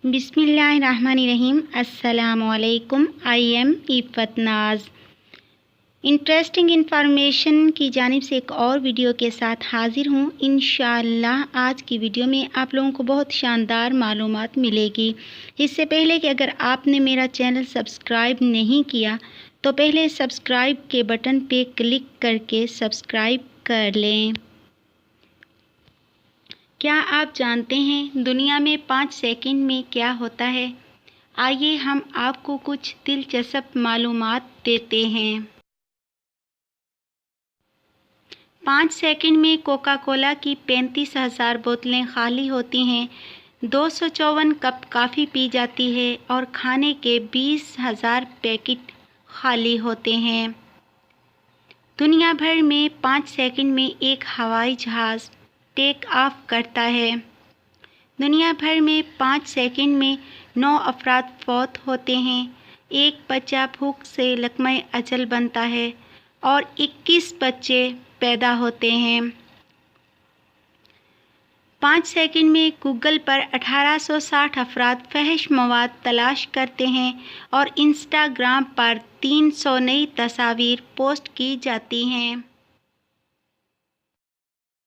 बिस्मिल्लाहिर्रहमानिर्रहीम। अस्सलामु अलैकुम। आई एम इफ़त नाज। इंटरेस्टिंग इन्फॉर्मेशन की जानिब से एक और वीडियो के साथ हाज़िर हूँ। इंशाअल्लाह आज की वीडियो में आप लोगों को बहुत शानदार मालूमात मिलेगी। इससे पहले कि अगर आपने मेरा चैनल सब्सक्राइब नहीं किया तो पहले सब्सक्राइब के बटन पे क्लिक करके सब्सक्राइब कर लें। क्या आप जानते हैं दुनिया में 5 सेकंड में क्या होता है? आइए हम आपको कुछ दिलचस्प मालूमात देते हैं। 5 सेकंड में कोका कोला की 35,000 बोतलें खाली होती हैं, 254 कप कॉफ़ी पी जाती है और खाने के 20,000 पैकेट खाली होते हैं। दुनिया भर में 5 सेकंड में एक हवाई जहाज़ टेक ऑफ करता है। दुनिया भर में 5 सेकंड में 9 अफराद फौत होते हैं, एक बच्चा भूख से लकमे अजल बनता है और 21 बच्चे पैदा होते हैं। 5 सेकंड में गूगल पर 1860 अफराद फहश मवाद तलाश करते हैं और इंस्टाग्राम पर 300 नई तस्वीर पोस्ट की जाती हैं।